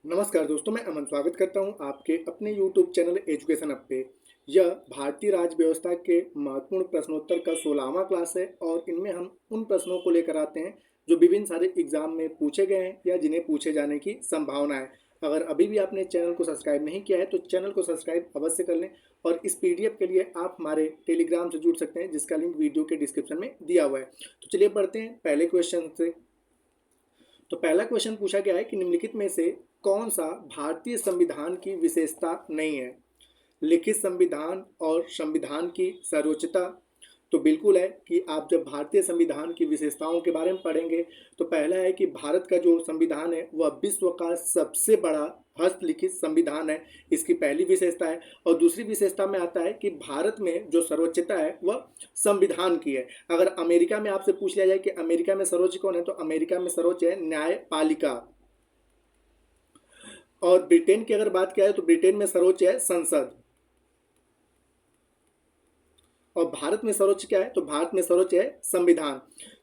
नमस्कार दोस्तों, मैं अमन स्वागत करता हूं आपके अपने YouTube चैनल एजुकेशन अप पे। यह भारतीय राज्य व्यवस्था के महत्वपूर्ण प्रश्नोत्तर का 16वां क्लास है और इनमें हम उन प्रश्नों को लेकर आते हैं जो विभिन्न सारे एग्जाम में पूछे गए हैं या जिन्हें पूछे जाने की संभावना है। अगर अभी भी आपने चैनल को सब्सक्राइब नहीं किया है तो चैनल को सब्सक्राइब अवश्य कर लें और इस PDF के लिए आप हमारे टेलीग्राम से जुड़ सकते हैं जिसका लिंक वीडियो के डिस्क्रिप्शन में दिया हुआ है। तो चलिए पढ़ते हैं पहले क्वेश्चन से। तो पहला क्वेश्चन पूछा गया है कि निम्नलिखित में से कौन सा भारतीय संविधान की विशेषता नहीं है? लिखित संविधान और संविधान की सर्वोच्चता। तो बिल्कुल है कि आप जब भारतीय संविधान की विशेषताओं के बारे में पढ़ेंगे तो पहला है कि भारत का जो संविधान है वह विश्व का सबसे बड़ा हस्तलिखित संविधान है, इसकी पहली विशेषता है। और दूसरी विशेषता में आता है कि भारत में जो सर्वोच्चता है वह संविधान की है। अगर अमेरिका में आपसे पूछ लिया जाए कि अमेरिका में सर्वोच्च कौन है, तो अमेरिका में सर्वोच्च है न्यायपालिका। और ब्रिटेन की अगर बात किया जाए तो ब्रिटेन में सर्वोच्च है संसद। और भारत में सर्वोच्च क्या है, तो भारत में सर्वोच्च है संविधान।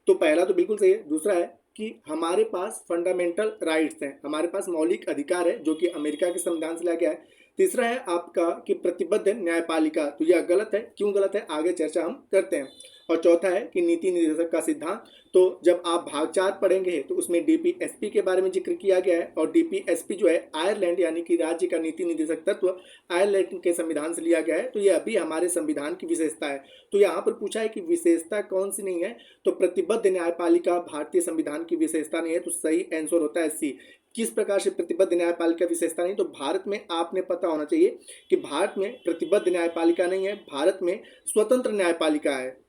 तो पहला तो बिल्कुल सही है। दूसरा है कि हमारे पास फंडामेंटल राइट्स हैं, हमारे पास मौलिक अधिकार है जो कि अमेरिका के संविधान से लिया गया है। तीसरा है आपका कि प्रतिबद्ध न्यायपालिका, तो यह गलत है। क्यों गलत है, आगे चर्चा हम करते हैं। और चौथा है कि नीति निर्देशक का सिद्धांत। तो जब आप भाग 4 पढ़ेंगे तो उसमें DPSP के बारे में जिक्र किया गया है और DPSP जो है आयरलैंड यानी कि राज्य का नीति निर्देशक तत्व आयरलैंड के संविधान से लिया गया है। तो यह अभी हमारे संविधान की विशेषता है। तो यहाँ पर पूछा है कि विशेषता कौन सी नहीं है, तो प्रतिबद्ध न्यायपालिका भारतीय संविधान की विशेषता नहीं है। तो सही आंसर होता है सी। किस प्रकार से प्रतिबद्ध न्यायपालिका विशेषता नहीं, तो भारत में आपने पता होना चाहिए कि भारत में प्रतिबद्ध न्यायपालिका नहीं है, भारत में स्वतंत्र न्यायपालिका है,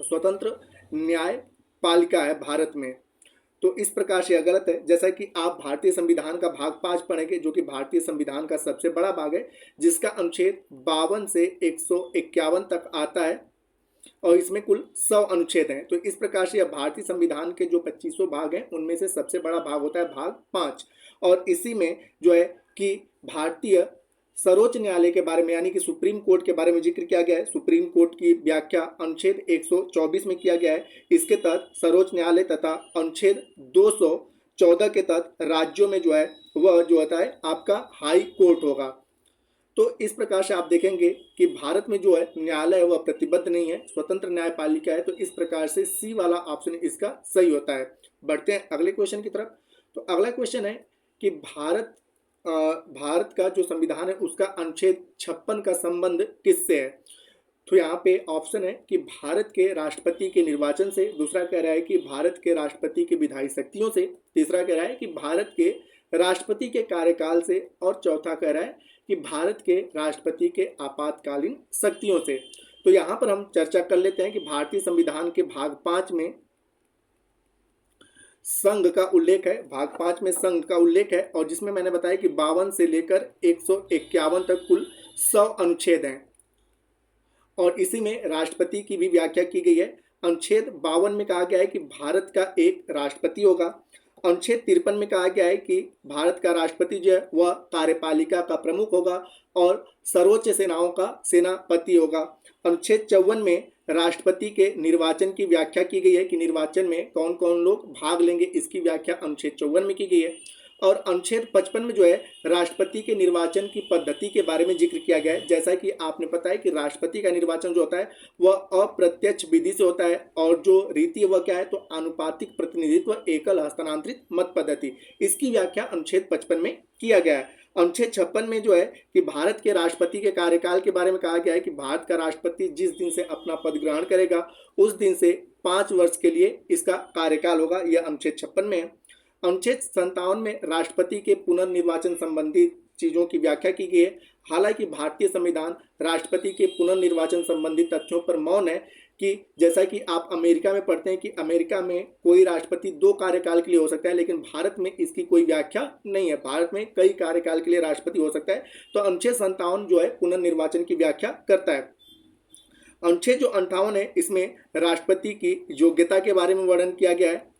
स्वतंत्र न्यायपालिका है भारत में। तो इस प्रकार से यह गलत है। जैसा कि आप भारतीय संविधान का भाग 5 पढ़ेंगे जो कि भारतीय संविधान का सबसे बड़ा भाग है, जिसका अनुच्छेद 52 से 151 तक आता है और इसमें कुल 100 अनुच्छेद हैं। तो इस प्रकार से यह भारतीय संविधान के जो 2500 भाग हैं उनमें से सबसे बड़ा भाग होता है भाग 5। और इसी में जो है कि भारतीय सर्वोच्च न्यायालय के बारे में यानी कि सुप्रीम कोर्ट के बारे में जिक्र किया गया है। सुप्रीम कोर्ट की व्याख्या अनुच्छेद 124 में किया गया है। इसके तहत सर्वोच्च न्यायालय तथा अनुच्छेद 214 के तहत राज्यों में जो है वह जो होता है आपका हाई कोर्ट होगा। तो इस प्रकार से आप देखेंगे कि भारत में जो है न्यायालय है वह प्रतिबद्ध नहीं है, स्वतंत्र न्यायपालिका है। तो इस प्रकार से सी वाला ऑप्शन इसका सही होता है। बढ़ते हैं अगले क्वेश्चन की तरफ। तो अगला क्वेश्चन है कि भारत का जो संविधान है उसका अनुच्छेद 56 का संबंध किससे है? तो यहाँ पे ऑप्शन है कि भारत के राष्ट्रपति के निर्वाचन से, दूसरा कह रहा है कि भारत के राष्ट्रपति की विधायी शक्तियों से, तीसरा कह रहा है कि भारत के राष्ट्रपति के कार्यकाल से और चौथा कह रहा है कि भारत के राष्ट्रपति के आपातकालीन शक्तियों से। तो यहाँ पर हम चर्चा कर लेते हैं कि भारतीय संविधान के भाग 5 में संघ का उल्लेख है, भाग 5 में संघ का उल्लेख है और जिसमें मैंने बताया कि 52 से लेकर 151 तक कुल 100 अनुच्छेद हैं और इसी में राष्ट्रपति की भी व्याख्या की गई है। अनुच्छेद 52 में कहा गया है कि भारत का एक राष्ट्रपति होगा। अनुच्छेद 53 में कहा गया है कि भारत का राष्ट्रपति जो है वह कार्यपालिका का प्रमुख होगा और सर्वोच्च सेनाओं का सेनापति होगा। अनुच्छेद 54 में राष्ट्रपति के निर्वाचन की व्याख्या की गई है कि निर्वाचन में कौन कौन लोग भाग लेंगे, इसकी व्याख्या अनुच्छेद 54 में की गई है। और अनुच्छेद 55 में जो है राष्ट्रपति के निर्वाचन की पद्धति के बारे में जिक्र किया गया है। जैसा कि आपने पता है कि राष्ट्रपति का निर्वाचन जो होता है वह अप्रत्यक्ष विधि से होता है और जो रीति है वह क्या है, तो आनुपातिक प्रतिनिधित्व एकल हस्तांतरित मत पद्धति, इसकी व्याख्या अनुच्छेद 55 में किया गया है। अनुच्छेद 56 में जो है कि भारत के राष्ट्रपति के कार्यकाल के बारे में कहा गया है कि भारत का राष्ट्रपति जिस दिन से अपना पद ग्रहण करेगा उस दिन से 5 वर्ष के लिए इसका कार्यकाल होगा, यह अनुच्छेद 56 में है। अनुच्छेद 57 में राष्ट्रपति के पुनर्निर्वाचन संबंधी चीजों की व्याख्या की गई है। हालांकि भारतीय संविधान राष्ट्रपति के पुनर्निर्वाचन संबंधी तथ्यों पर मौन है कि जैसा कि आप अमेरिका में पढ़ते हैं कि अमेरिका में कोई राष्ट्रपति 2 कार्यकाल के लिए हो सकता है, लेकिन भारत में इसकी कोई व्याख्या नहीं है। भारत में कई कार्यकाल के लिए राष्ट्रपति हो सकता है। तो अनुच्छेद 57 जो है पुनर्निर्वाचन की व्याख्या करता है। अनुच्छेद जो 58 है इसमें राष्ट्रपति की योग्यता के बारे में वर्णन किया गया है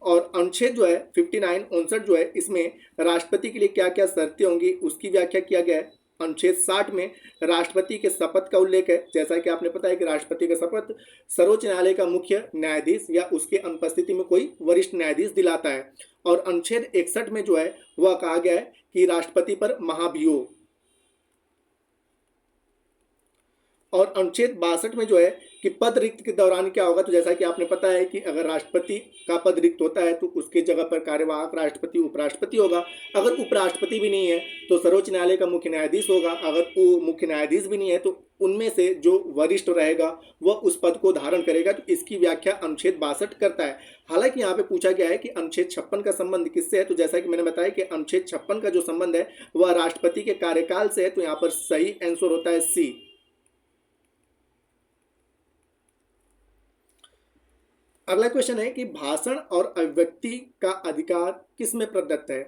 और अनुच्छेद जो है 59 जो है इसमें राष्ट्रपति के लिए क्या क्या शर्तें होंगी उसकी व्याख्या किया गया है। अनुच्छेद 60 में राष्ट्रपति के शपथ का उल्लेख है। जैसा कि आपने पता है कि राष्ट्रपति का शपथ सर्वोच्च न्यायालय का मुख्य न्यायाधीश या उसके अनुपस्थिति में कोई वरिष्ठ न्यायाधीश दिलाता है। और अनुच्छेद 61 में जो है वह कहा गया है कि राष्ट्रपति पर महाभियोग। और अनुच्छेद 62 में जो है कि पद रिक्त के दौरान क्या होगा, तो जैसा कि आपने पता है कि अगर राष्ट्रपति का पद रिक्त होता है तो उसके जगह पर कार्यवाहक राष्ट्रपति उपराष्ट्रपति होगा। अगर उपराष्ट्रपति भी नहीं है तो सर्वोच्च न्यायालय का मुख्य न्यायाधीश होगा। अगर वो मुख्य न्यायाधीश भी नहीं है तो उनमें से जो वरिष्ठ रहेगा वह उस पद को धारण करेगा। तो इसकी व्याख्या अनुच्छेद 62 करता है। हालांकि यहाँ पे पूछा गया है कि अनुच्छेद 56 का संबंध किससे है, तो जैसा कि मैंने बताया कि अनुच्छेद 56 का जो संबंध है वह राष्ट्रपति के कार्यकाल से है। तो यहाँ पर सही आंसर होता है सी। अगला क्वेश्चन है कि भाषण और अभिव्यक्ति का अधिकार किस में प्रदत्त है,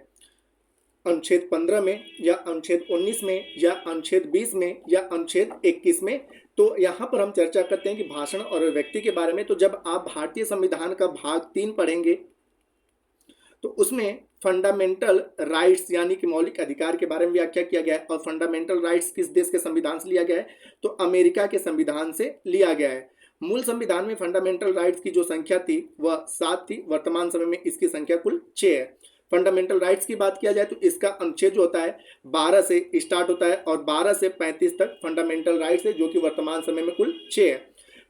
अनुच्छेद 15 में या अनुच्छेद 19 में या अनुच्छेद 20 में या अनुच्छेद 21 में। तो यहाँ पर हम चर्चा करते हैं कि भाषण और अभिव्यक्ति के बारे में। तो जब आप भारतीय संविधान का भाग 3 पढ़ेंगे तो उसमें फंडामेंटल राइट्स यानी कि मौलिक अधिकार के बारे में व्याख्या किया गया है। और फंडामेंटल राइट्स किस देश के संविधान से लिया गया है, तो अमेरिका के संविधान से लिया गया है। मूल संविधान में फंडामेंटल राइट्स की जो संख्या थी वह 7 थी। वर्तमान समय में इसकी संख्या कुल 6 है। फंडामेंटल राइट्स की बात किया जाए तो इसका अनुच्छेद जो होता है 12 से स्टार्ट होता है और 12 से 35 तक फंडामेंटल राइट्स है, जो कि वर्तमान समय में कुल 6 है।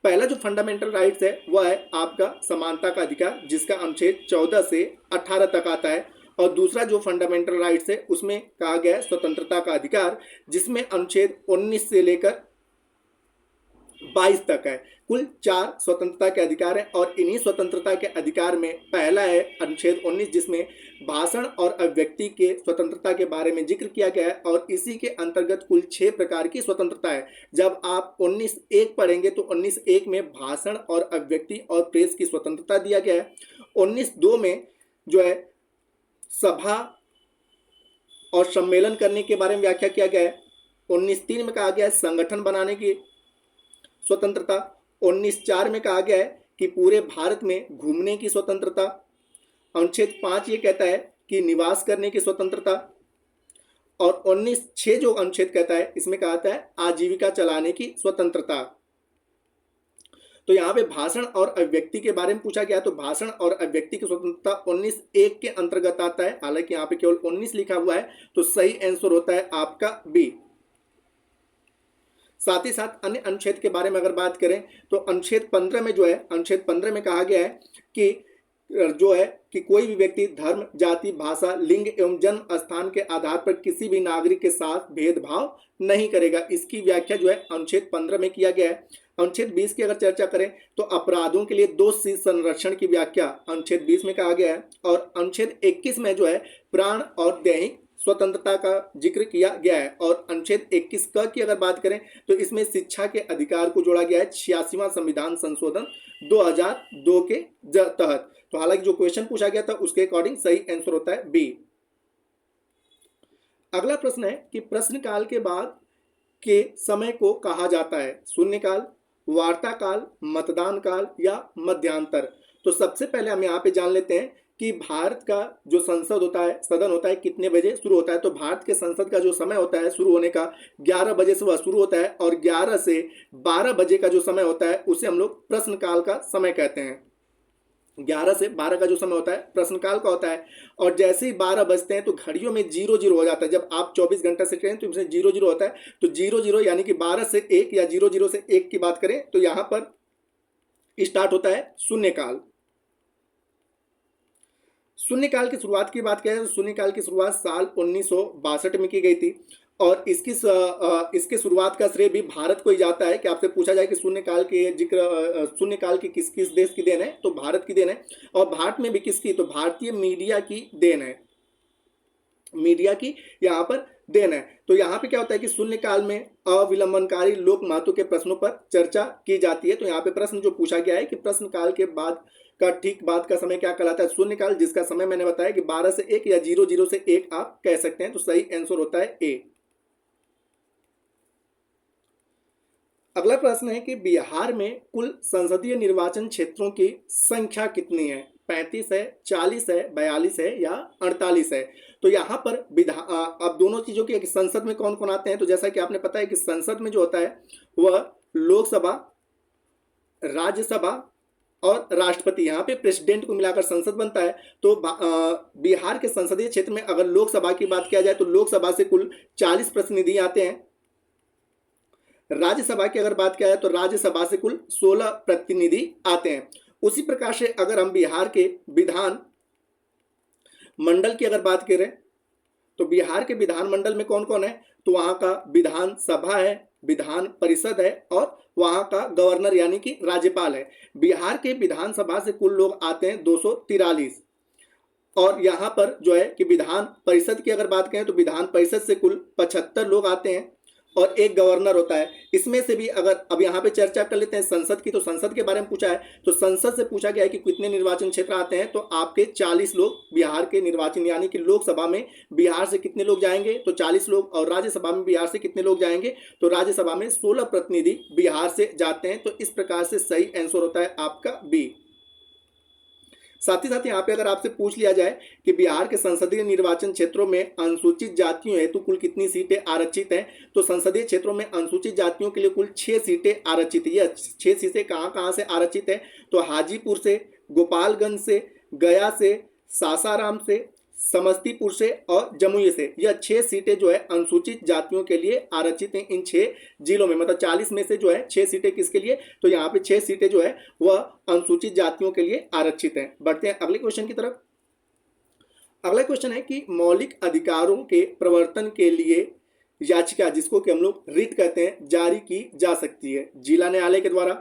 पहला जो फंडामेंटल राइट्स है वह है आपका समानता का अधिकार, जिसका अनुच्छेद 14 से 18 तक आता है। और दूसरा जो फंडामेंटल राइट्स है उसमें कहा गया है स्वतंत्रता का अधिकार, जिसमें अनुच्छेद 19 से लेकर 22 तक है। कुल 4 स्वतंत्रता के अधिकार हैं। और इन्हीं स्वतंत्रता के अधिकार में पहला है अनुच्छेद 19, जिसमें भाषण और अभिव्यक्ति के स्वतंत्रता के बारे में जिक्र किया गया है। और इसी के अंतर्गत कुल 6 प्रकार की स्वतंत्रता है। जब आप 19(1) पढ़ेंगे तो 19(1) में भाषण और अभिव्यक्ति और प्रेस की स्वतंत्रता दिया गया है। 19(2) में जो है सभा और सम्मेलन करने के बारे में व्याख्या किया गया है। 19(3) में कहा गया है संगठन बनाने की स्वतंत्रता। 19(4) में कहा गया है कि पूरे भारत में घूमने की स्वतंत्रता। अनुच्छेद 5 ये कहता है कि निवास करने की स्वतंत्रता। और 19(6) जो अनुच्छेद कहता है इसमें कहता है आजीविका चलाने की स्वतंत्रता। तो यहाँ पे भाषण और अभिव्यक्ति के बारे में पूछा गया। तो भाषण और अभिव्यक्ति की स्वतंत्रता 19(1) के अंतर्गत आता है। हालांकि यहाँ पे केवल 19 लिखा हुआ है, तो सही आंसर होता है आपका बी। साथ ही साथ अन्य अनुच्छेद के बारे में अगर बात करें तो अनुच्छेद 15 में जो है, अनुच्छेद 15 में कहा गया है कि जो है कि कोई भी व्यक्ति धर्म, जाति, भाषा, लिंग एवं जन्म स्थान के आधार पर किसी भी नागरिक के साथ भेदभाव नहीं करेगा। इसकी व्याख्या जो है अनुच्छेद 15 में किया गया है। अनुच्छेद 20 की अगर चर्चा करें तो अपराधों के लिए दोषी संरक्षण की व्याख्या अनुच्छेद 20 में कहा गया है। और अनुच्छेद 21 में जो है प्राण और दैहिक स्वतंत्रता का जिक्र किया गया है। और अनुच्छेद 21 क की अगर बात करें तो इसमें शिक्षा के अधिकार को जोड़ा गया है 86वां संविधान संशोधन 2002 के तहत। तो हालांकि जो क्वेश्चन पूछा गया था उसके अकॉर्डिंग सही आंसर होता है बी। अगला प्रश्न है कि प्रश्नकाल के बाद के समय को कहा जाता है शून्यकाल, वार्ताकाल, मतदान काल या मध्यांतर। तो सबसे पहले हम यहाँ पे जान लेते हैं कि भारत का जो संसद होता है, सदन होता है, कितने बजे शुरू होता है। तो भारत के संसद का जो समय होता है शुरू होने का 11 बजे से वह शुरू होता है। और 11 से 12 बजे का जो समय होता है उसे हम लोग प्रश्नकाल का समय कहते हैं। 11 से 12 का जो समय होता है प्रश्नकाल का होता है। और जैसे ही 12 बजते हैं तो घड़ियों में 00 हो जाता है। जब आप 24 घंटा से करें तो इसमें 00 होता है। तो 00 यानी कि 12 से 1 या 00 से 1 की बात करें तो यहाँ पर स्टार्ट होता है शून्यकाल। शून्यकाल की शुरुआत की बात करें तो शून्यकाल की शुरुआत साल 1962 में की गई थी। और इसकी शुरुआत का श्रेय भी भारत को ही जाता है। कि आपसे पूछा जाए कि शून्यकाल के जिक्र शून्यकाल की किस किस देश की देन है, तो भारत की देन है। और भारत में भी किसकी, तो भारतीय मीडिया की देन है। मीडिया की यहाँ पर देन है। तो यहाँ पे क्या होता है कि शून्यकाल में अविलंबनकारी लोक महत्व के प्रश्नों पर चर्चा की जाती है। तो यहाँ पे प्रश्न जो पूछा गया है कि प्रश्नकाल के बाद का ठीक बाद का समय क्या कहलाता है, शून्यकाल, जिसका समय मैंने बताया कि 12 से 1 या 00 से 1 आप कह सकते हैं। तो सही आंसर होता है ए। अगला प्रश्न है कि बिहार में कुल संसदीय निर्वाचन क्षेत्रों की संख्या कितनी है। 35 है, 40 है, 42 है या 48 है। तो यहाँ पर अब दोनों चीज़ों की संसद में कौन कौन आते हैं, तो जैसा कि आपने पता है कि संसद में जो होता है वह लोकसभा, राज्यसभा और राष्ट्रपति, यहाँ पे प्रेसिडेंट को मिलाकर संसद बनता है। तो बिहार के संसदीय क्षेत्र में अगर लोकसभा की बात किया जाए तो लोकसभा से कुल 40 प्रतिनिधि आते हैं। राज्यसभा की अगर बात किया जाए तो राज्यसभा से कुल 16 प्रतिनिधि आते हैं। उसी प्रकार से अगर हम बिहार के विधान मंडल की अगर बात करें तो बिहार के विधानमंडल में कौन कौन है, तो वहां का विधान सभा है, विधान परिषद है और वहां का गवर्नर यानी कि राज्यपाल है। बिहार के विधानसभा से कुल लोग आते हैं 243 और यहाँ पर जो है कि विधान परिषद की अगर बात करें तो विधान परिषद से कुल 75 लोग आते हैं और एक गवर्नर होता है। इसमें से भी अगर अब यहाँ पे चर्चा कर लेते हैं संसद की, तो संसद के बारे में पूछा है तो संसद से पूछा गया है कि कितने निर्वाचन क्षेत्र आते हैं, तो आपके 40 लोग बिहार के निर्वाचन यानी कि लोकसभा में बिहार से कितने लोग जाएंगे, तो 40 लोग, और राज्यसभा में बिहार से कितने लोग जाएंगे, तो राज्यसभा में 16 प्रतिनिधि बिहार से जाते हैं। तो इस प्रकार से सही आंसर होता है आपका बी। साथ ही साथ यहाँ पे अगर आपसे पूछ लिया जाए कि बिहार के संसदीय निर्वाचन क्षेत्रों में अनुसूचित जातियों हेतु कुल कितनी सीटें आरक्षित हैं, तो संसदीय क्षेत्रों में अनुसूचित जातियों के लिए कुल 6 सीटें आरक्षित है। ये 6 सीटें कहाँ से आरक्षित है, तो हाजीपुर से, गोपालगंज से, गया से, सासाराम से, समस्तीपुर से और जमुई से। यह 6 सीटें जो है अनुसूचित जातियों के लिए आरक्षित हैं इन 6 जिलों में। मतलब 40 में से जो है 6 सीटें किसके लिए, तो यहाँ पे 6 सीटें जो है वह अनुसूचित जातियों के लिए आरक्षित हैं। बढ़ते हैं अगले क्वेश्चन की तरफ। अगला क्वेश्चन है कि मौलिक अधिकारों के प्रवर्तन के लिए याचिका, जिसको कि हम लोग रिट कहते हैं, जारी की जा सकती है जिला न्यायालय के द्वारा,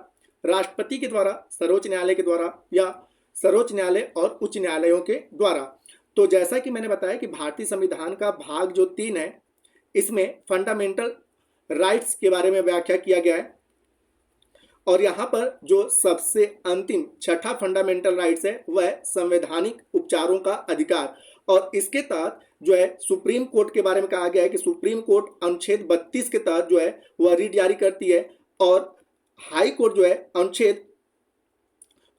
राष्ट्रपति के द्वारा, सर्वोच्च न्यायालय के द्वारा या सर्वोच्च न्यायालय और उच्च न्यायालयों के द्वारा। तो जैसा कि मैंने बताया कि भारतीय संविधान का भाग जो 3 है इसमें फंडामेंटल राइट्स के बारे में व्याख्या किया गया है और यहाँ पर जो सबसे अंतिम छठा फंडामेंटल राइट्स है वह है संवैधानिक उपचारों का अधिकार। और इसके तहत जो है सुप्रीम कोर्ट के बारे में कहा गया है कि सुप्रीम कोर्ट अनुच्छेद 32 के तहत जो है वह रिट जारी करती है और हाई कोर्ट जो है अनुच्छेद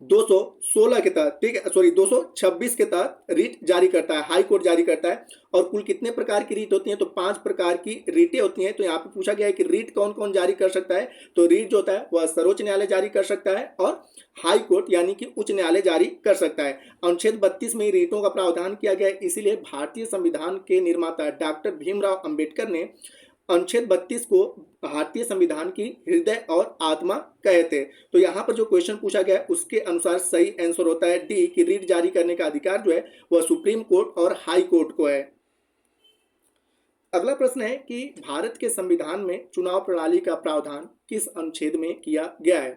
216 के तहत, ठीक है, सॉरी 226 के तहत रिट जारी करता है, हाई कोर्ट जारी करता है। और कुल कितने प्रकार की रिट होती हैं, तो 5 प्रकार की रिटें होती हैं। तो यहाँ पे पूछा गया है कि रिट कौन कौन जारी कर सकता है, तो रिट जो होता है वह सर्वोच्च न्यायालय जारी कर सकता है और हाई कोर्ट यानी कि उच्च न्यायालय जारी कर सकता है। अनुच्छेद 32 में रिटों का प्रावधान किया गया है, इसीलिए भारतीय संविधान के निर्माता डॉक्टर भीमराव अंबेडकर ने अनुच्छेद 32 को भारतीय संविधान की हृदय और आत्मा कहे थे। तो यहाँ पर जो क्वेश्चन पूछा गया है उसके अनुसार सही आंसर होता है डी कि रिट जारी करने का अधिकार जो है वह सुप्रीम कोर्ट और हाई कोर्ट को है। अगला प्रश्न है कि भारत के संविधान में चुनाव प्रणाली का प्रावधान किस अनुच्छेद में किया गया है,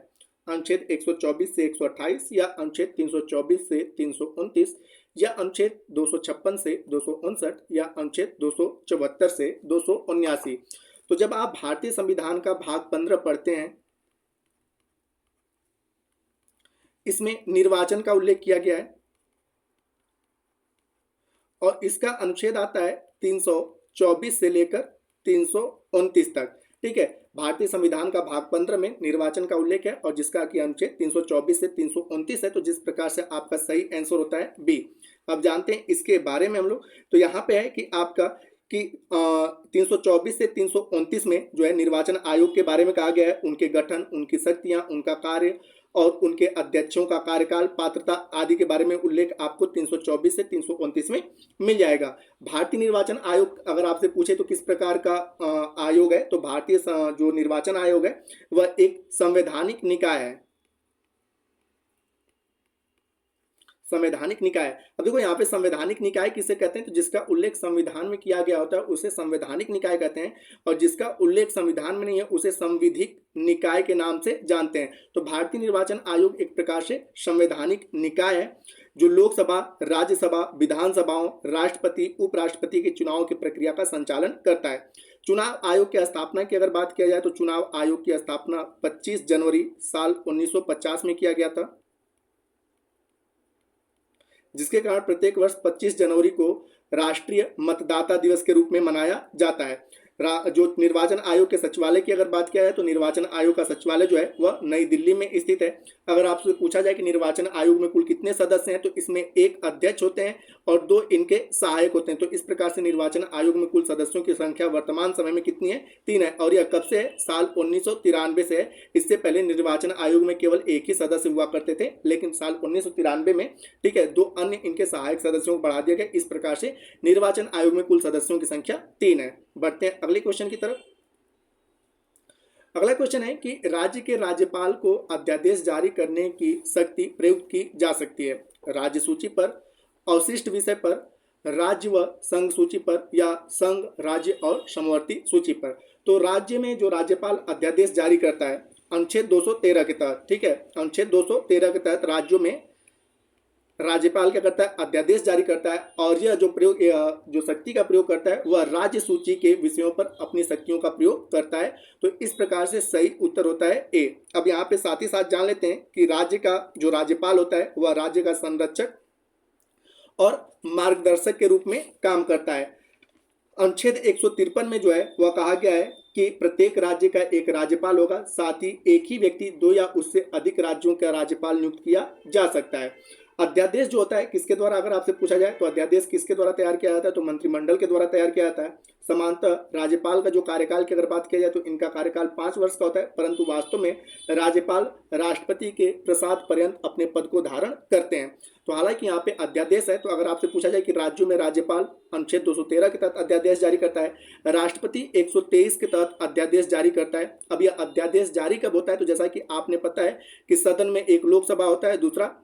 अनुच्छेद 124 से 128 या अनुच्छेद 324 से 329 या अनुच्छेद 256 से 259 या अनुच्छेद 274 से 279। तो जब आप भारतीय संविधान का भाग 15 पढ़ते हैं इसमें निर्वाचन का उल्लेख किया गया है और इसका अनुच्छेद आता है 324 से लेकर 329 तक, ठीक है। भारतीय संविधान का भाग 15 में निर्वाचन का उल्लेख है और जिसका कि अनुच्छेद 324 से 329 है। तो जिस प्रकार से आपका सही आंसर होता है बी। अब जानते हैं इसके बारे में हम लोग, तो यहाँ पे है कि आपका कि 324 से 329 में जो है निर्वाचन आयोग के बारे में कहा गया है, उनके गठन, उनकी शक्तियां, उनका कार्य और उनके अध्यक्षों का कार्यकाल, पात्रता आदि के बारे में उल्लेख आपको 324 से 329 में मिल जाएगा। भारतीय निर्वाचन आयोग अगर आपसे पूछे तो किस प्रकार का आयोग है, तो भारतीय जो निर्वाचन आयोग है वह एक संवैधानिक निकाय है, संवैधानिक निकाय। अब देखो यहाँ पे संवैधानिक निकाय किसे कहते हैं, तो जिसका उल्लेख संविधान में किया गया होता है उसे संवैधानिक निकाय कहते हैं और जिसका उल्लेख संविधान में नहीं है उसे संविधिक निकाय के नाम से जानते हैं। तो भारतीय निर्वाचन आयोग एक प्रकार से संवैधानिक निकाय है जो लोकसभा, राज्यसभा, विधानसभाओं, राष्ट्रपति, उपराष्ट्रपति के चुनाव की प्रक्रिया का संचालन करता है। चुनाव आयोग की स्थापना की अगर बात किया जाए तो चुनाव आयोग की स्थापना 25 जनवरी साल 1950 में किया गया था, जिसके कारण प्रत्येक वर्ष 25 जनवरी को राष्ट्रीय मतदाता दिवस के रूप में मनाया जाता है। जो निर्वाचन आयोग के सचिवालय की अगर बात किया जाए तो निर्वाचन आयोग का सचिवालय जो है वह नई दिल्ली में स्थित है। अगर आपसे पूछा जाए कि निर्वाचन आयोग में कुल कितने सदस्य हैं तो इसमें एक अध्यक्ष होते हैं और 2 इनके सहायक होते हैं। तो इस प्रकार से निर्वाचन आयोग में कुल सदस्यों की संख्या वर्तमान समय में कितनी है? 3 है। और यह कब से है? साल 1993 से है। इससे पहले निर्वाचन आयोग में केवल एक ही सदस्य हुआ करते थे, लेकिन साल 1993 में ठीक है 2 अन्य इनके सहायक सदस्यों को बढ़ा दिया गया। इस प्रकार से निर्वाचन आयोग में कुल सदस्यों की संख्या 3 है। बढ़ते हैं अगले क्वेश्चन की तरफ। अगला क्वेश्चन है कि राज्य के राज्यपाल को अध्यादेश जारी करने की शक्ति प्रयुक्त की जा सकती है राज्य सूची पर, अवशिष्ट विषय पर, राज्य व संघ सूची पर या संघ, राज्य और समवर्ती सूची पर। तो राज्य में जो राज्यपाल अध्यादेश जारी करता है अनुच्छेद 213 के तहत, ठीक है, अनुच्छेद 213 के तहत राज्यों में राज्यपाल क्या करता है? अध्यादेश जारी करता है और यह जो शक्ति का प्रयोग करता है वह राज्य सूची के विषयों पर अपनी शक्तियों का प्रयोग करता है। तो इस प्रकार से सही उत्तर होता है ए। अब यहाँ पे साथ ही साथ जान लेते हैं कि राज्य का जो राज्यपाल होता है वह राज्य का संरक्षक और मार्गदर्शक के रूप में काम करता है। अनुच्छेद 153 में जो है वह कहा गया है कि प्रत्येक राज्य का एक राज्यपाल होगा, साथ ही एक ही व्यक्ति 2 या उससे अधिक राज्यों का राज्यपाल नियुक्त किया जा सकता है। अध्यादेश जो होता है किसके द्वारा, अगर आपसे पूछा जाए तो अध्यादेश किसके द्वारा तैयार किया जाता है? तो मंत्रिमंडल के द्वारा तैयार किया जाता है। समांतर राज्यपाल का जो कार्यकाल की अगर बात किया जाए तो इनका कार्यकाल 5 वर्ष का होता है, परंतु वास्तव में राज्यपाल राष्ट्रपति के प्रसाद पर्यंत अपने पद को धारण करते हैं। तो हालांकि यहाँ पे अध्यादेश है, तो अगर आपसे पूछा जाए कि राज्यों में राज्यपाल अनुच्छेद 213 के तहत अध्यादेश जारी करता है, राष्ट्रपति 123 के तहत अध्यादेश जारी करता है। अब यह अध्यादेश जारी कब होता है? तो जैसा कि आपने पता है कि सदन में एक लोकसभा होता है, दूसरा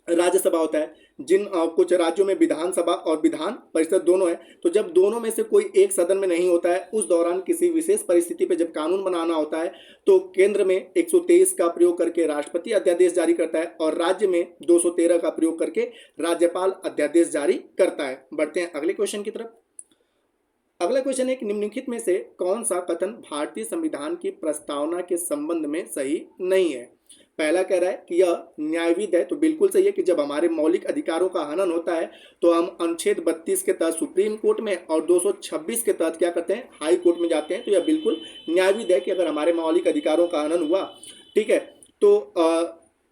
राज्यसभा होता है। कुछ राज्यों में विधानसभा और विधान परिषद दोनों है। तो जब दोनों में से कोई एक सदन में नहीं होता है, उस दौरान किसी विशेष परिस्थिति पे जब कानून बनाना होता है तो केंद्र में 123 का प्रयोग करके राष्ट्रपति अध्यादेश जारी करता है और राज्य में 213 का प्रयोग करके राज्यपाल अध्यादेश जारी करता है। बढ़ते हैं अगले क्वेश्चन की तरफ। अगला क्वेश्चन है कि निम्नलिखित में से कौन सा कथन भारतीय संविधान की प्रस्तावना के संबंध में सही नहीं है? पहला कह रहा है कि यह न्यायविद है, तो बिल्कुल सही है कि जब हमारे मौलिक अधिकारों का हनन होता है तो हम अनुच्छेद 32 के तहत सुप्रीम कोर्ट में और 226 के तहत क्या करते हैं? हाई कोर्ट में जाते हैं। तो यह बिल्कुल न्यायविद है कि अगर हमारे मौलिक अधिकारों का हनन हुआ, ठीक है, तो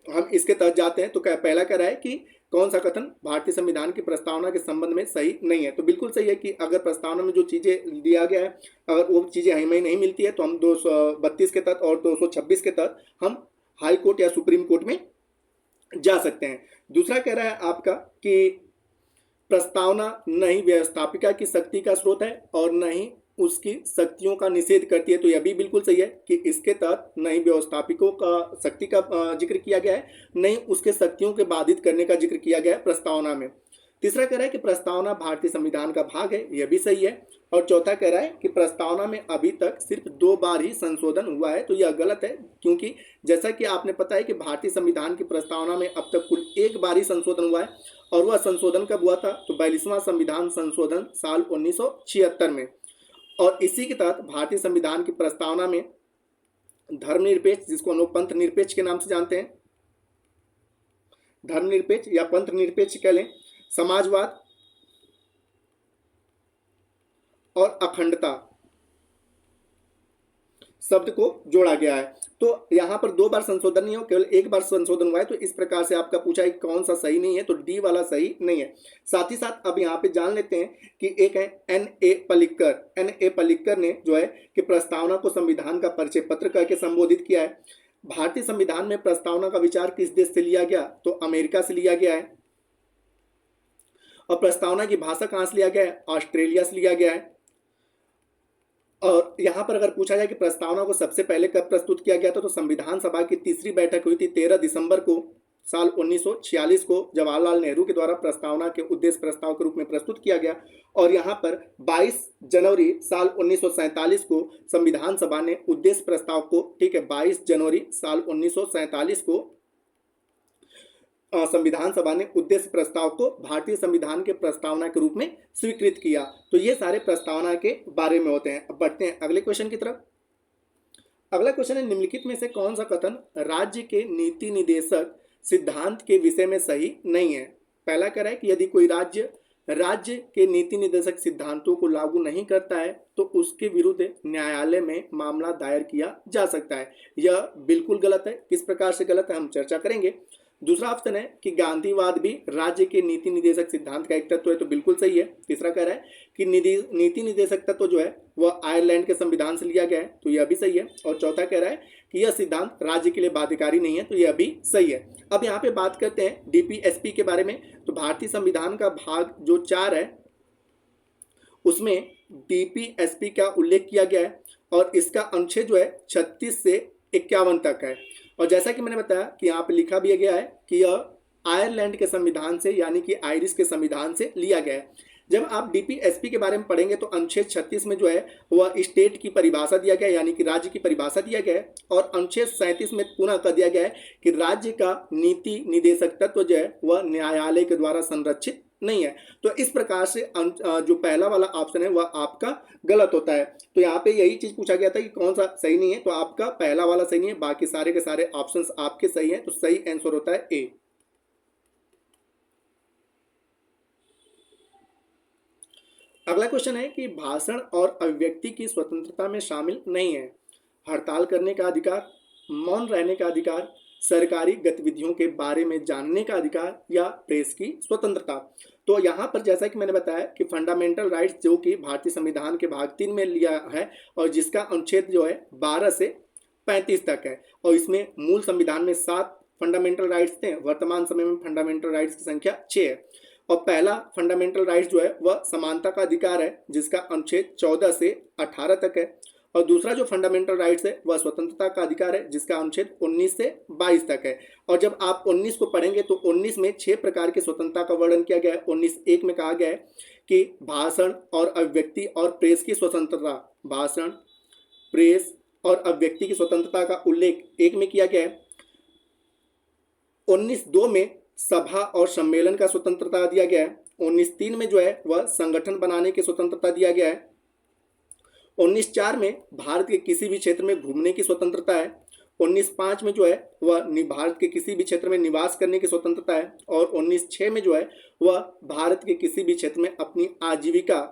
हम इसके तहत जाते हैं। तो पहला कह रहा है कि कौन सा कथन भारतीय संविधान की प्रस्तावना के संबंध में सही नहीं है? तो बिल्कुल सही है कि अगर प्रस्तावना में जो चीज़ें दिया गया है अगर वो चीज़ें हमें नहीं मिलती है तो हम 232 के तहत और 226 के तहत हम हाई कोर्ट या सुप्रीम कोर्ट में जा सकते हैं। दूसरा कह रहा है आपका कि प्रस्तावना न ही व्यवस्थापिका की शक्ति का स्रोत है और न ही उसकी शक्तियों का निषेध करती है। तो यह भी बिल्कुल सही है कि इसके तहत न ही व्यवस्थापिकों का शक्ति का जिक्र किया गया है, न ही उसके शक्तियों के बाधित करने का जिक्र किया गया है प्रस्तावना में। तीसरा कह रहा है कि प्रस्तावना भारतीय संविधान का भाग है, यह भी सही है। और चौथा कह रहा है कि प्रस्तावना में अभी तक सिर्फ 2 बार ही संशोधन हुआ है, तो यह गलत है, क्योंकि जैसा कि आपने पता है कि भारतीय संविधान की प्रस्तावना में अब तक कुल 1 बार ही संशोधन हुआ है और वह संशोधन कब हुआ था? तो 42वां संविधान संशोधन साल 1976 में। और इसी के तहत भारतीय संविधान की प्रस्तावना में धर्मनिरपेक्ष, जिसको हम लोग पंथ निरपेक्ष के नाम से जानते हैं, धर्मनिरपेक्ष या पंथ निरपेक्ष कह लें, समाजवाद और अखंडता शब्द को जोड़ा गया है। तो यहाँ पर 2 बार संशोधन नहीं हो, केवल 1 बार संशोधन हुआ है। तो इस प्रकार से आपका पूछा है कि कौन सा सही नहीं है, तो डी वाला सही नहीं है। साथ ही साथ अब यहाँ पे जान लेते हैं कि एक है N.A. पल्लिक्कर। N.A. पल्लिक्कर ने जो है कि प्रस्तावना को संविधान का परिचय पत्र करके संबोधित किया है। भारतीय संविधान में प्रस्तावना का विचार किस देश से लिया गया? तो अमेरिका से लिया गया है। और प्रस्तावना की भाषा कहाँ से लिया गया है? ऑस्ट्रेलिया से लिया गया है। और यहाँ पर अगर पूछा जाए कि प्रस्तावना को सबसे पहले कब प्रस्तुत किया गया था, तो संविधान सभा की 3री बैठक हुई थी 13 दिसंबर को साल 1946 को जवाहरलाल नेहरू के द्वारा प्रस्तावना के उद्देश्य प्रस्ताव के रूप में प्रस्तुत किया गया। और यहाँ पर 22 जनवरी साल 1947 को संविधान सभा ने उद्देश्य प्रस्ताव को, ठीक है, 22 जनवरी साल 1947 को संविधान सभा ने उद्देश्य प्रस्ताव को भारतीय संविधान के प्रस्तावना के रूप में स्वीकृत किया। तो ये सारे प्रस्तावना के बारे में होते हैं। अब बढ़ते हैं अगले क्वेश्चन की तरफ। अगला क्वेश्चन है निम्नलिखित में से कौन सा कथन राज्य के नीति निदेशक सिद्धांत के विषय में सही नहीं है? पहला कह रहा है कि यदि कोई राज्य राज्य के नीति निर्देशक सिद्धांतों को लागू नहीं करता है तो उसके विरुद्ध न्यायालय में मामला दायर किया जा सकता है। यह बिल्कुल गलत है। किस प्रकार से गलत है हम चर्चा करेंगे। दूसरा ऑप्शन है कि गांधीवाद भी राज्य के नीति निर्देशक सिद्धांत का एक तत्व है, तो बिल्कुल सही है। तीसरा कह रहा है कि नीति निर्देशक तत्व जो है वह आयरलैंड के संविधान से लिया गया है, तो यह भी सही है। और चौथा कह रहा है कि यह सिद्धांत राज्य के लिए बाध्यकारी नहीं है, तो यह भी सही है। अब यहाँ पे बात करते हैं डीपीएसपी के बारे में। तो भारतीय संविधान का भाग जो 4 है उसमें डीपीएसपी का उल्लेख किया गया है और इसका अनुच्छेद जो है 36 से 51 तक है। और जैसा कि मैंने बताया कि यहाँ पे लिखा भी गया है कि यह आयरलैंड के संविधान से यानी कि आयरिश के संविधान से लिया गया है। जब आप डीपीएसपी के बारे में पढ़ेंगे तो अनुच्छेद 36 में जो है वह स्टेट की परिभाषा दिया गया है, यानी कि राज्य की परिभाषा दिया गया है। और अनुच्छेद 37 में पुनः कह दिया गया है कि राज्य का नीति निर्देशक तत्व जो है वह न्यायालय के द्वारा संरक्षित नहीं है। तो इस प्रकार से जो पहला वाला ऑप्शन है वह आपका गलत होता है। तो यहाँ पे यही चीज पूछा गया था कि कौन सा सही नहीं है, तो आपका पहला वाला सही नहीं है, बाकी सारे के सारे ऑप्शंस आपके सही हैं। तो सही आंसर होता है ए। अगला क्वेश्चन है कि भाषण और अभिव्यक्ति की स्वतंत्रता में शामिल नहीं है हड़ताल करने का अधिकार, मौन रहने का अधिकार, सरकारी गतिविधियों के बारे में जानने का अधिकार या प्रेस की स्वतंत्रता। तो यहाँ पर जैसा कि मैंने बताया कि फंडामेंटल राइट्स जो कि भारतीय संविधान के भाग 3 में लिया है और जिसका अनुच्छेद जो है 12 से 35 तक है। और इसमें मूल संविधान में 7 फंडामेंटल राइट्स थे, वर्तमान समय में फंडामेंटल राइट्स की संख्या 6 है। और पहला फंडामेंटल राइट्स जो है वह समानता का अधिकार है जिसका अनुच्छेद 14 से 18 तक है। और दूसरा जो फंडामेंटल राइट्स है वह स्वतंत्रता का अधिकार है जिसका अनुच्छेद 19 से 22 तक है। और जब आप 19 को पढ़ेंगे तो 19 में 6 प्रकार की स्वतंत्रता का वर्णन किया गया है। 19(1) में कहा गया है कि भाषण और अभिव्यक्ति और प्रेस की स्वतंत्रता, भाषण, प्रेस और अभिव्यक्ति की स्वतंत्रता का उल्लेख 1 में किया गया है। 19(2) में सभा और सम्मेलन का स्वतंत्रता दिया गया है। 19(3) में जो है वह संगठन बनाने की स्वतंत्रता दिया गया है। 19(4) में भारत के किसी भी क्षेत्र में घूमने की स्वतंत्रता है। 19(5) में जो है वह भारत के किसी भी क्षेत्र में निवास करने की स्वतंत्रता है। और 19(6) में जो है वह भारत के किसी भी क्षेत्र में अपनी आजीविका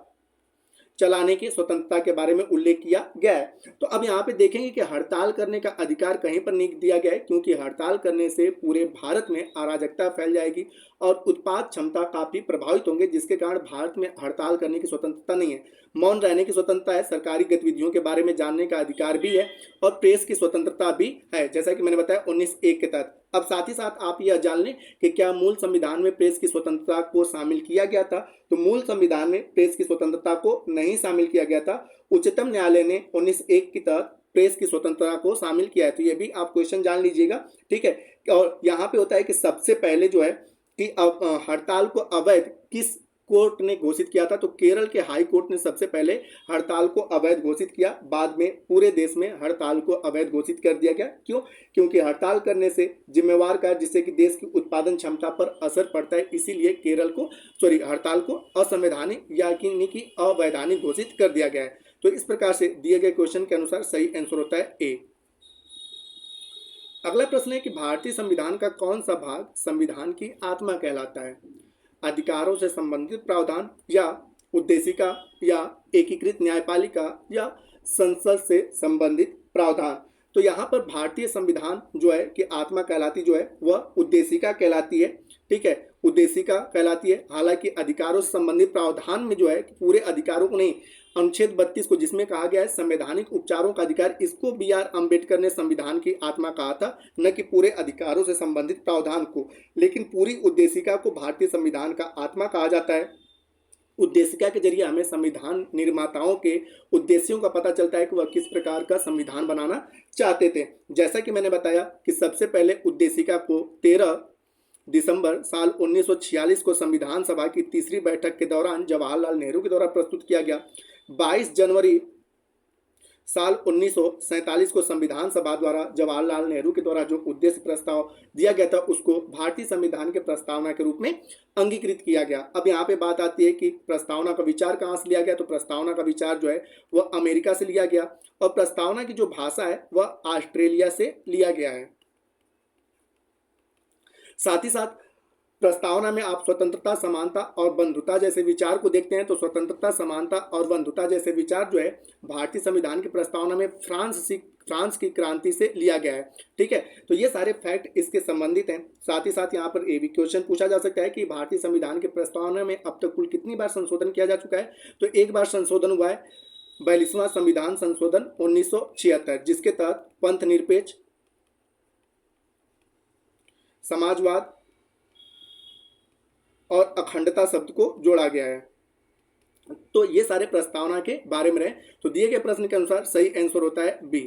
चलाने की स्वतंत्रता के बारे में उल्लेख किया गया है। तो अब यहाँ पे देखेंगे कि हड़ताल करने का अधिकार कहीं पर नहीं दिया गया है, क्योंकि हड़ताल करने से पूरे भारत में अराजकता फैल जाएगी और उत्पाद क्षमता काफी प्रभावित होंगे, जिसके कारण भारत में हड़ताल करने की स्वतंत्रता नहीं है। मौन रहने की स्वतंत्रता है, सरकारी गतिविधियों के बारे में जानने का अधिकार भी है और प्रेस की स्वतंत्रता भी है, जैसा कि मैंने बताया 19(1) के तहत। अब साथ ही साथ आप यह जान लें कि क्या मूल संविधान में प्रेस की स्वतंत्रता को शामिल किया गया था। तो मूल संविधान में प्रेस की स्वतंत्रता को नहीं शामिल किया गया था। उच्चतम न्यायालय ने 19(1) के तहत प्रेस की स्वतंत्रता को शामिल किया है। तो ये भी आप क्वेश्चन जान लीजिएगा, ठीक है। और यहाँ पे होता है कि सबसे पहले जो है कि हड़ताल को अवैध किस कोर्ट ने घोषित किया था। तो केरल के हाई कोर्ट ने सबसे पहले हड़ताल को अवैध घोषित किया। बाद में पूरे देश में हड़ताल को अवैध घोषित कर दिया गया। क्यों? क्योंकि हड़ताल करने से जिम्मेवार का जिससे कि देश की उत्पादन क्षमता पर असर पड़ता है, इसीलिए हड़ताल को असंवैधानिक यानी कि अवैधानिक घोषित कर दिया गया है। तो इस प्रकार से दिए गए क्वेश्चन के अनुसार सही आंसर होता है ए। अगला प्रश्न है कि भारतीय संविधान का कौन सा भाग संविधान की आत्मा कहलाता है? अधिकारों से संबंधित प्रावधान या उद्देशिका या एकीकृत न्यायपालिका या संसद से संबंधित प्रावधान। तो यहाँ पर भारतीय संविधान जो है कि आत्मा कहलाती जो है वह उद्देशिका कहलाती है, ठीक है, उद्देशिका कहलाती है। हालांकि अधिकारों से संबंधित प्रावधान में जो है पूरे अधिकारों को नहीं, अनुच्छेद 32 को जिसमें कहा गया है संवैधानिक उपचारों का अधिकार, इसको B.R. अम्बेडकर ने संविधान की आत्मा कहा था, न कि पूरे अधिकारों से संबंधित प्रावधान को। लेकिन पूरी उद्देशिका को भारतीय संविधान का आत्मा कहा जाता है। उद्देशिका के जरिए हमें संविधान निर्माताओं के उद्देश्यों का पता चलता है कि वह किस प्रकार का संविधान बनाना चाहते थे। जैसा कि मैंने बताया कि सबसे पहले उद्देशिका को 13 दिसंबर साल 1946 को संविधान सभा की तीसरी बैठक के दौरान जवाहरलाल नेहरू के द्वारा प्रस्तुत किया गया। 22 जनवरी साल 1947 को संविधान सभा द्वारा जवाहरलाल नेहरू के द्वारा जो उद्देश्य प्रस्ताव दिया गया था उसको भारतीय संविधान के प्रस्तावना के रूप में अंगीकृत किया गया। अब यहाँ पे बात आती है कि प्रस्तावना का विचार कहाँ से लिया गया। तो प्रस्तावना का विचार जो है वह अमेरिका से लिया गया और प्रस्तावना की जो भाषा है वह ऑस्ट्रेलिया से लिया गया है। साथ ही साथ प्रस्तावना में आप स्वतंत्रता, समानता और बंधुता जैसे विचार को देखते हैं, तो स्वतंत्रता, समानता और बंधुता जैसे विचार जो है भारतीय संविधान की प्रस्तावना में फ्रांस की क्रांति से लिया गया है। ठीक है, तो ये सारे फैक्ट इसके संबंधित हैं। साथ ही साथ यहाँ पर ये भी क्वेश्चन पूछा जा सकता है कि भारतीय संविधान के प्रस्तावना में अब तक कुल कितनी बार संशोधन किया जा चुका है। तो एक बार संशोधन हुआ है, 42वां संविधान संशोधन 1976, जिसके तहत पंथ निरपेक्ष, समाजवाद और अखंडता शब्द को जोड़ा गया है। तो ये सारे प्रस्तावना के बारे में रहे। तो दिए गए प्रश्न के अनुसार सही आंसर होता है बी।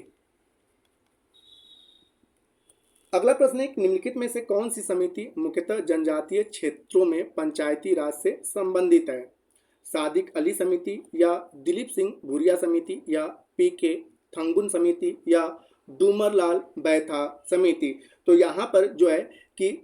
अगला प्रश्न है, निम्नलिखित में से कौन सी समिति मुख्यतः जनजातीय क्षेत्रों में पंचायती राज से संबंधित है? सादिक अली समिति, या दिलीप सिंह भूरिया समिति, या पीके थंगुन समिति, या डूमरलाल बैथा समिति। तो यहाँ पर जो है कि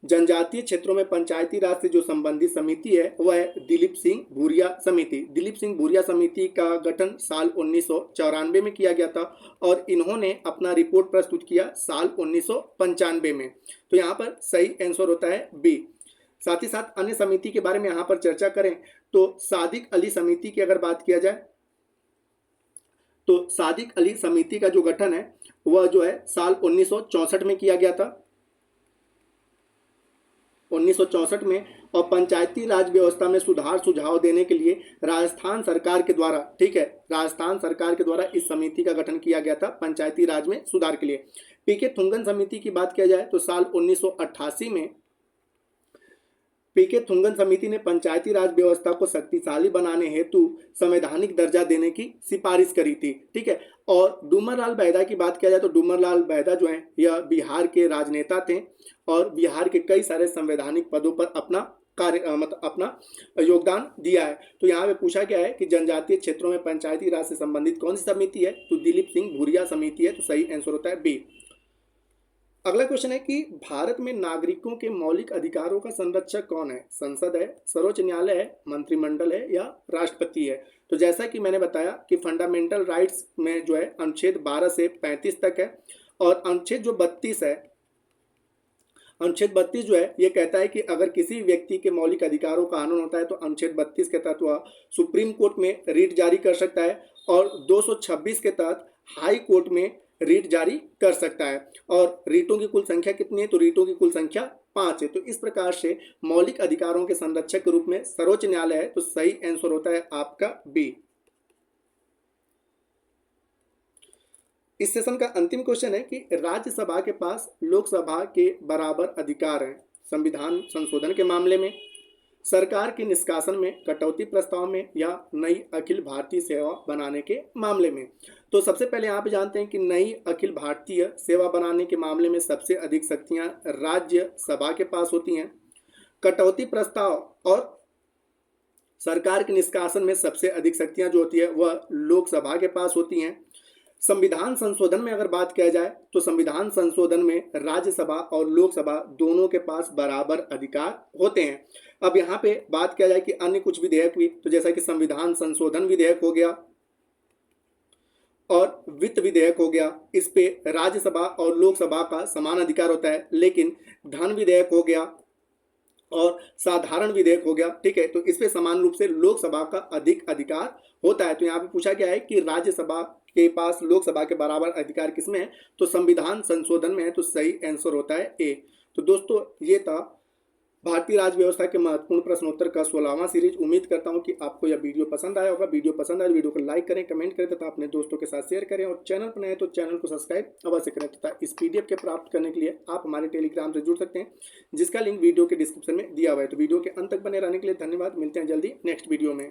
जनजातीय क्षेत्रों में पंचायती राज से जो संबंधित समिति है वह है दिलीप सिंह भूरिया समिति। दिलीप सिंह भूरिया समिति का गठन साल 1994 में किया गया था और इन्होंने अपना रिपोर्ट प्रस्तुत किया साल 1995 में। तो यहाँ पर सही आंसर होता है बी। साथ ही साथ अन्य समिति के बारे में यहाँ पर चर्चा करें तो सादिक अली समिति की अगर बात किया जाए तो सादिक अली समिति का जो गठन है वह जो है साल 1964 में किया गया था, 1964 में। और पंचायती राज व्यवस्था में सुधार सुझाव देने के लिए राजस्थान सरकार के द्वारा, ठीक है, राजस्थान सरकार के द्वारा इस समिति का गठन किया गया था पंचायती राज में सुधार के लिए। पीके थुंगन समिति की बात किया जाए तो साल 1988 में पीके थुंगन समिति ने पंचायती राज व्यवस्था को शक्तिशाली बनाने हेतु संवैधानिक दर्जा देने की सिफारिश करी थी। ठीक है, और डूमरलाल बैदा की बात किया जाए तो डूमरलाल बैदा जो है यह बिहार के राजनेता थे और बिहार के कई सारे संवैधानिक पदों पर अपना कार्य मतलब अपना योगदान दिया है। तो यहाँ पे पूछा गया है कि जनजातीय क्षेत्रों में पंचायती राज से संबंधित कौन सी समिति है? तो दिलीप सिंह भूरिया समिति है। तो सही आंसर होता है बी। अगला क्वेश्चन है कि भारत में नागरिकों के मौलिक अधिकारों का संरक्षक कौन है? संसद है, सर्वोच्च न्यायालय है, मंत्रिमंडल है, या राष्ट्रपति है? तो जैसा कि मैंने बताया कि फंडामेंटल राइट्स में जो है अनुच्छेद 12 से 35 तक है और अनुच्छेद जो 32 है, अनुच्छेद 32 जो है ये कहता है कि अगर किसी व्यक्ति के मौलिक अधिकारों का हनन होता है तो अनुच्छेद 32 के तहत वह सुप्रीम कोर्ट में रिट जारी कर सकता है और 226 के तहत हाई कोर्ट में रीट जारी कर सकता है। और रीटों की कुल संख्या कितनी है? तो रीटों की कुल संख्या 5 है। तो इस प्रकार से मौलिक अधिकारों के संरक्षक के रूप में सर्वोच्च न्यायालय है। तो सही आंसर होता है आपका बी। इस सेशन का अंतिम क्वेश्चन है कि राज्यसभा के पास लोकसभा के बराबर अधिकार हैं संविधान संशोधन के मामले में, सरकार के निष्कासन में, कटौती प्रस्ताव में, या नई अखिल भारतीय सेवा बनाने के मामले में। तो सबसे पहले यहाँ पे जानते हैं कि नई अखिल भारतीय सेवा बनाने के मामले में सबसे अधिक शक्तियाँ राज्यसभा के पास होती हैं। कटौती प्रस्ताव और सरकार के निष्कासन में सबसे अधिक शक्तियाँ जो होती है वह लोकसभा के पास होती हैं। संविधान संशोधन में अगर बात किया जाए तो संविधान संशोधन में राज्यसभा और लोकसभा दोनों के पास बराबर अधिकार होते हैं। अब यहाँ पे बात किया जाए कि अन्य कुछ विधेयक भी, तो जैसा कि संविधान संशोधन विधेयक हो गया और वित्त विधेयक हो गया, इस पे राज्यसभा और लोकसभा का समान अधिकार होता है। लेकिन धन विधेयक हो गया और साधारण विधेयक हो गया, ठीक है, तो इस पे समान रूप से लोकसभा का अधिक अधिकार होता है। तो यहाँ पे पूछा गया है कि राज्यसभा के पास लोकसभा के बराबर अधिकार किसमें है? तो संविधान संशोधन में है। तो सही आंसर होता है ए। तो दोस्तों ये था भारतीय राज्य व्यवस्था के महत्वपूर्ण प्रश्नोत्तर का 16वां सीरीज। उम्मीद करता हूं कि आपको यह वीडियो पसंद आया होगा। वीडियो पसंद आए वीडियो को लाइक करें, कमेंट करें तथा अपने दोस्तों के साथ शेयर करें और चैनल पर नए तो चैनल को सब्सक्राइब अवश्य करें तथा इस पीडीएफ के प्राप्त करने के लिए आप हमारे टेलीग्राम से जुड़ सकते हैं जिसका लिंक वीडियो के डिस्क्रिप्शन में दिया हुआ है। तो वीडियो के अंत तक बने रहने के लिए धन्यवाद। मिलते हैं जल्दी नेक्स्ट वीडियो में।